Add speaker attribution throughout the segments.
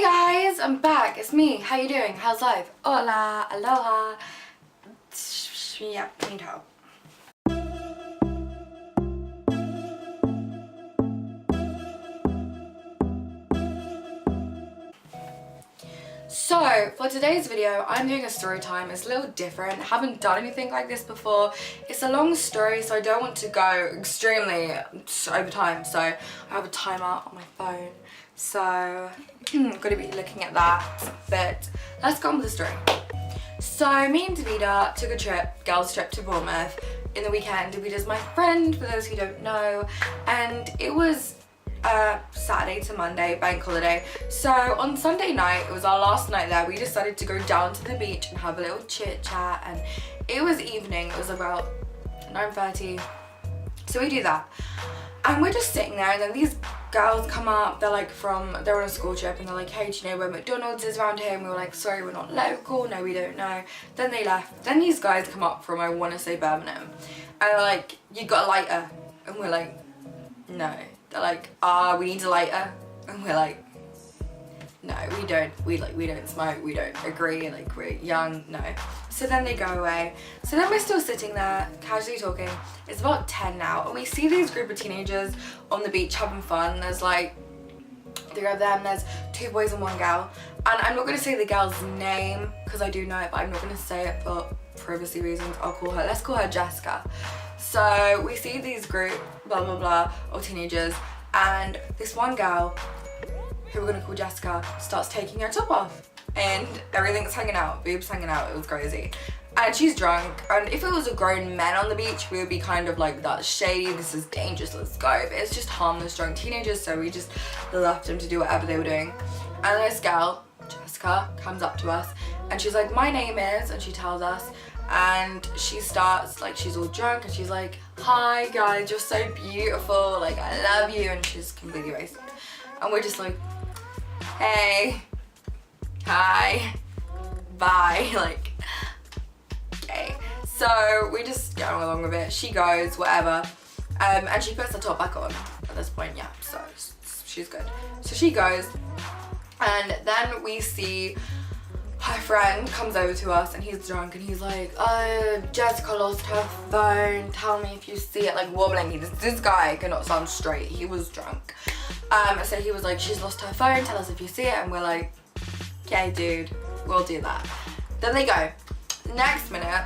Speaker 1: guys, I'm back. It's me. How you doing? How's life? Hola, aloha. Yeah, need help. So, for today's video, I'm doing a story time. It's a little different. I haven't done anything like this before. It's a long story, so I don't want to go extremely over time. So, I have a timer on my phone. So, I'm going to be looking at that. But, let's go on with the story. So, me and Davida took a trip, girls trip to Bournemouth in the weekend. Davida's my friend, for those who don't know. And it was Saturday to Monday, bank holiday. So on Sunday night, it was our last night there, we decided to go down to the beach and have a little chit chat, and it was evening, it was about 9:30, so we do that and we're just sitting there, and then these girls come up, they're on a school trip, and they're like, hey, do you know where McDonald's is around here? And we were like, sorry, we're not local, no, we don't know. Then they left. Then these guys come up from, I want to say, Birmingham, and they're like, you got a lighter? And we're like, no. They're like, we need a lighter, and we're like, no, we don't smoke, we don't agree, like, we're young, no. So then they go away. So then we're still sitting there casually talking. It's about 10 now, and we see these group of teenagers on the beach having fun. There's like 3 of them, there's 2 boys and 1 girl, and I'm not going to say the girl's name because I do know it, but I'm not going to say it for privacy reasons. Let's call her Jessica. So we see these group, blah blah blah, of teenagers, and this one girl, who we're gonna call Jessica, starts taking her top off, and everything's hanging out, boobs hanging out. It was crazy, and she's drunk. And if it was a grown man on the beach, we would be kind of like, that's shady, this is dangerous, let's go. But it's just harmless drunk teenagers, so we just left them to do whatever they were doing. And this girl, Jessica, comes up to us, and she's like, my name is, and she tells us. And she starts, like, she's all drunk, and she's like, hi guys, you're so beautiful, like, I love you. And she's completely wasted, and we're just like, hey, hi, bye, like, okay. So we just go along with it. She goes, whatever, and she puts the top back on at this point. Yeah, so she's good. So she goes, and then we see her friend comes over to us, and he's drunk, and he's like, Jessica lost her phone, tell me if you see it, like wobbling. This guy cannot sound straight, he was drunk. So he was like, she's lost her phone, tell us if you see it. And we're like, okay dude, we'll do that. Then they go. Next minute,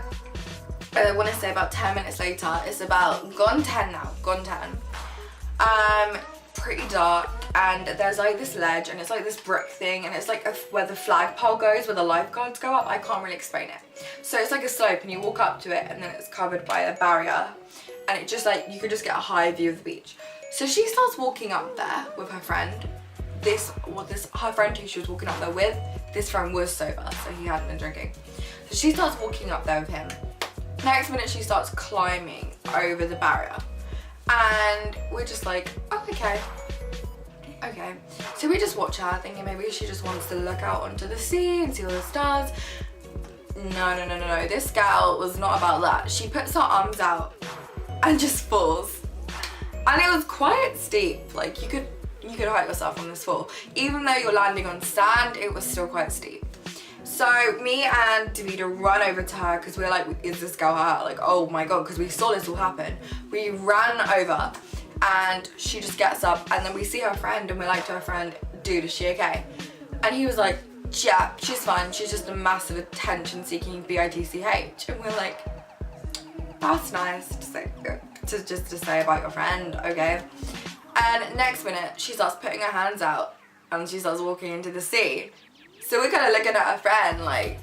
Speaker 1: I want to say about 10 minutes later, it's about gone 10 now, gone 10. Pretty dark, and there's like this ledge, and it's like this brick thing, and it's like where the flagpole goes, where the lifeguards go up. I can't really explain it. So it's like a slope, and you walk up to it, and then it's covered by a barrier, and it just like, you could just get a high view of the beach. So she starts walking up there with her friend. Her friend who she was walking up there with, this friend was sober, so he hadn't been drinking. So she starts walking up there with him. Next minute, she starts climbing over the barrier. And we're just like, oh, okay. So we just watch her, thinking maybe she just wants to look out onto the sea and see all the stars. No. This gal was not about that. She puts her arms out and just falls. And it was quite steep. Like, you could hurt yourself on this fall. Even though you're landing on sand, it was still quite steep. So me and Davida run over to her, because we're like, is this girl hurt? Like, oh my god, because we saw this all happen. We ran over, and she just gets up, and then we see her friend, and we're like to her friend, dude, is she okay? And he was like, yeah, she's fine. She's just a massive attention-seeking bitch. And we're like, that's nice to say, to say about your friend, okay? And next minute, she starts putting her hands out, and she starts walking into the sea. So we're kind of looking at her friend like,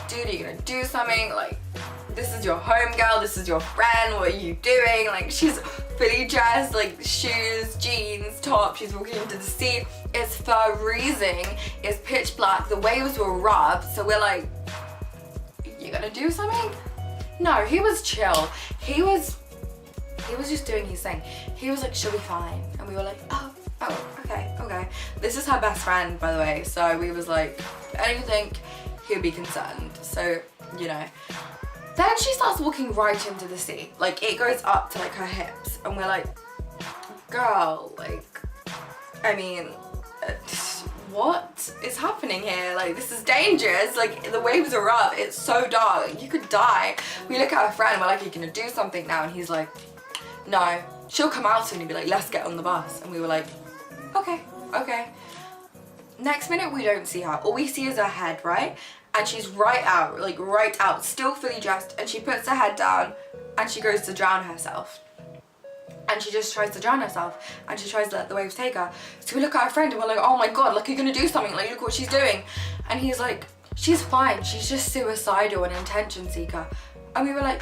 Speaker 1: dude, are you gonna do something? Like, this is your home girl, this is your friend, what are you doing? Like, she's fully dressed, like shoes, jeans, top, she's walking into the sea. It's freezing, it's pitch black, the waves were rough. So we're like, you gonna do something? No, he was chill. He was just doing his thing. He was like, she'll be fine. And we were like, oh, okay. This is her best friend, by the way, so we was like, anything, he'd be concerned. So, you know. Then she starts walking right into the sea. Like, it goes up to like her hips, and we're like, girl, like, I mean, what is happening here? Like, this is dangerous. Like, the waves are up, it's so dark, you could die. We look at our friend, we're like, are you gonna do something now? And he's like, no. She'll come out soon and be like, let's get on the bus. And we were like, okay, okay. Next minute, we don't see her. All we see is her head, right? And she's right out, like right out, still fully dressed. And she puts her head down and she goes to drown herself. And she just tries to drown herself. And she tries to let the waves take her. So we look at our friend and we're like, oh my God, like, you're gonna do something. Like, look what she's doing. And he's like, she's fine. She's just suicidal and attention seeker. And we were like,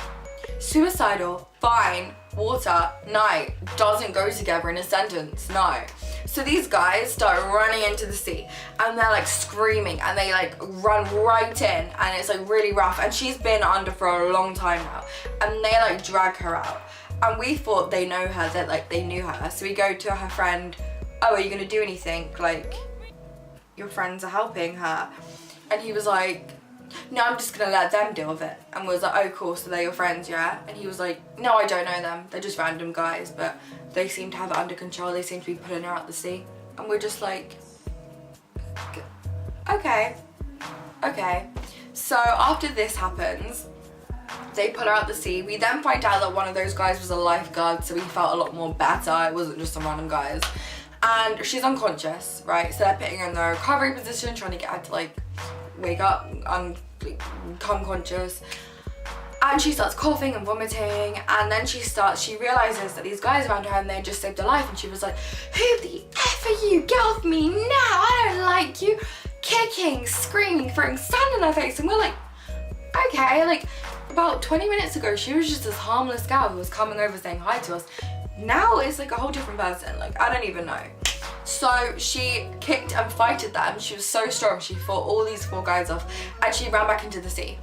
Speaker 1: suicidal, fine, water, night, doesn't go together in a sentence, no. So these guys start running into the sea and they're like screaming and they like run right in and it's like really rough and she's been under for a long time now and they like drag her out and we thought they know her, that like they knew her. So we go to her friend, oh, are you gonna do anything? Like, your friends are helping her. And he was like, no, I'm just gonna let them deal with it. And we was like, oh cool, so they're your friends, yeah? And he was like, no, I don't know them, they're just random guys, but they seem to have it under control, they seem to be pulling her out the sea. And we're just like, okay, okay. So after this happens, they pull her out the sea. We then find out that one of those guys was a lifeguard, so we felt a lot more better, it wasn't just some random guys. And she's unconscious, right? So they're putting her in the recovery position, trying to get her to like wake up and become conscious. And she starts coughing and vomiting, and then she realizes that these guys around her and they just saved her life, and she was like, who the F are you? Get off me now, I don't like you. Kicking, screaming, throwing sand in her face, and we're like, okay, like about 20 minutes ago she was just this harmless gal who was coming over saying hi to us. Now it's like a whole different person, like I don't even know. So she kicked and fighted them. She was so strong. She fought all these 4 guys off and she ran back into the sea.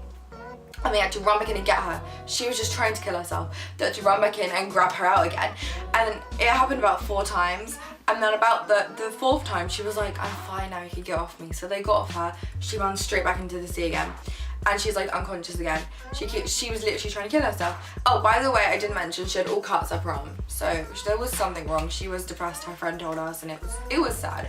Speaker 1: And they had to run back in and get her. She was just trying to kill herself. They had to run back in and grab her out again. And it happened about 4 times. And then about the 4th time, she was like, I'm fine now, you can get off me. So they got off her. She runs straight back into the sea again. And she's like unconscious again. She was literally trying to kill herself. Oh, by the way, I didn't mention she had all cuts up her arm. So there was something wrong. She was depressed, her friend told us, and it was sad.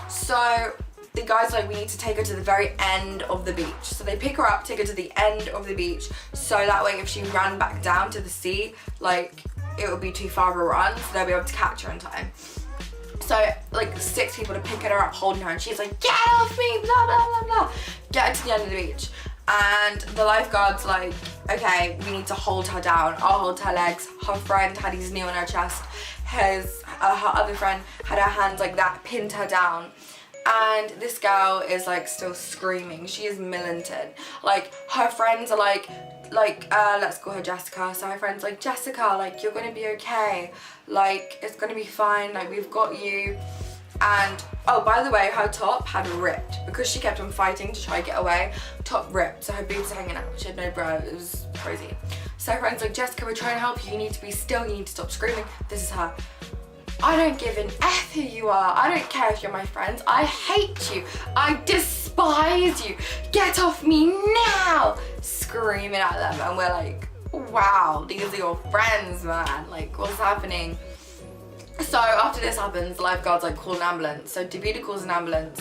Speaker 1: So the guys were like, we need to take her to the very end of the beach. So they pick her up, take her to the end of the beach. So that way if she ran back down to the sea, like it would be too far of a run, so they'll be able to catch her in time. So like 6 people are picking her up, holding her, and she's like, get off me, blah, blah, blah, blah. Get her to the end of the beach. And the lifeguard's like, okay, we need to hold her down. I'll hold her legs. Her friend had his knee on her chest. Her other friend had her hands like that, pinned her down. And this girl is like still screaming. She is militant. Like her friends are like, let's call her Jessica. So her friend's like, Jessica, like you're gonna be okay. Like it's gonna be fine. Like we've got you. And oh, by the way, her top had ripped because she kept on fighting to try to get away. Top ripped, so her boobs are hanging out. She had no bra. It was crazy. So her friend's like, Jessica, we're trying to help you. You need to be still. You need to stop screaming. This is her. I don't give an F who you are. I don't care if you're my friends. I hate you. I despise you. Get off me now. Screaming at them, and we're like, wow, these are your friends, man. Like, what's happening? So after this happens, the lifeguards like call an ambulance. So Davida calls an ambulance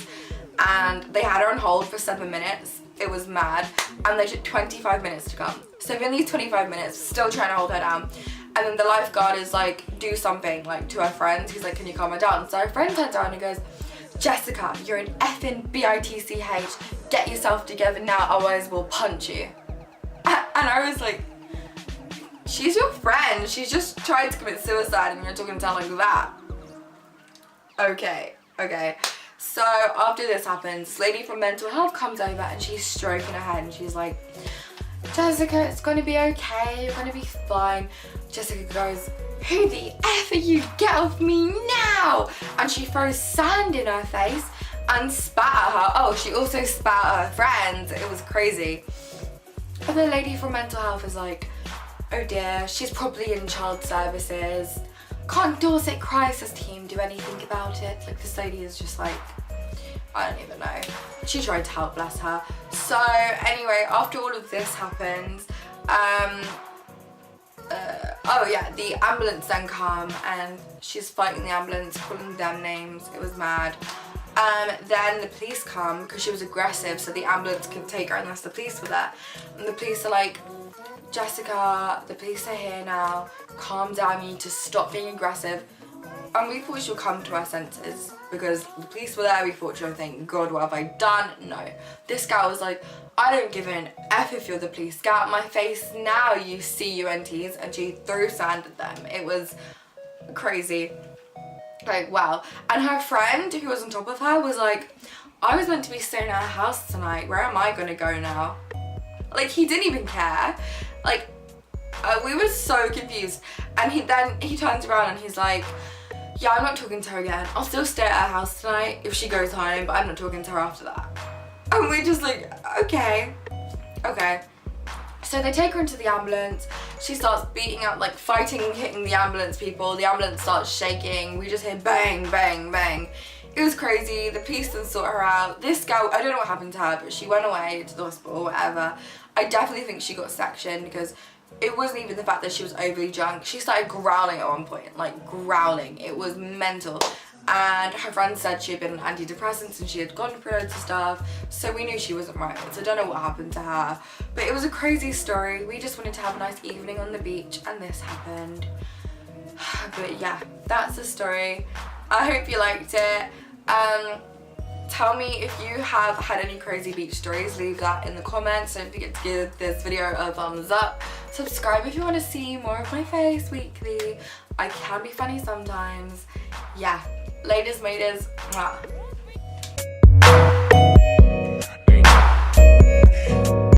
Speaker 1: and they had her on hold for 7 minutes. It was mad. And they took 25 minutes to come. So in these 25 minutes, still trying to hold her down. And then the lifeguard is like, do something like to her friends. He's like, can you calm her down? So her friend turns around and goes, Jessica, you're an effing bitch. Get yourself together now, otherwise we'll punch you. And I was like, she's your friend. She's just tried to commit suicide and you're talking to her like that. Okay, okay. So after this happens, this lady from mental health comes over and she's stroking her head and she's like, Jessica, it's gonna be okay. You're gonna be fine. Jessica goes, who the F are you? Get off me now. And she throws sand in her face and spat at her. Oh, she also spat at her friends. It was crazy. But the lady from mental health is like, oh dear, she's probably in child services. Can't Dorset crisis team do anything about it? Like this lady is just like, I don't even know. She tried to help, bless her. So anyway, after all of this happens, oh yeah, the ambulance then come and she's fighting the ambulance, calling them names. It was mad. Then the police come because she was aggressive, so the ambulance could take her unless the police were there. And the police are like, Jessica, the police are here now, calm down, you need to stop being aggressive. And we thought she would come to her senses because the police were there. We thought she would think, God, what have I done? No. This girl was like, I don't give an F if you're the police. Get out my face now, you CUNTs. And she threw sand at them. It was crazy. Like, wow. And her friend who was on top of her was like, I was meant to be staying at her house tonight. Where am I going to go now? Like, he didn't even care. Like, we were so confused. And he turns around and he's like, yeah, I'm not talking to her again. I'll still stay at her house tonight if she goes home, but I'm not talking to her after that. And we're just like, okay. So they take her into the ambulance. She starts beating up, like fighting, hitting the ambulance people. The ambulance starts shaking. We just hear bang, bang, bang. It was crazy. The police then sort her out. This girl, I don't know what happened to her, but she went away to the hospital or whatever. I definitely think she got sectioned because it wasn't even the fact that she was overly drunk. She started growling at one point, like growling. It was mental. And her friend said she had been on antidepressants and she had gone through loads of stuff. So we knew she wasn't right. So I don't know what happened to her. But it was a crazy story. We just wanted to have a nice evening on the beach and this happened. But yeah, that's the story. I hope you liked it. Tell me if you have had any crazy beach stories, leave that in the comments. Don't forget to give this video a thumbs up. Subscribe if you want to see more of my face weekly. I can be funny sometimes. Yeah, laters maters. Mwah.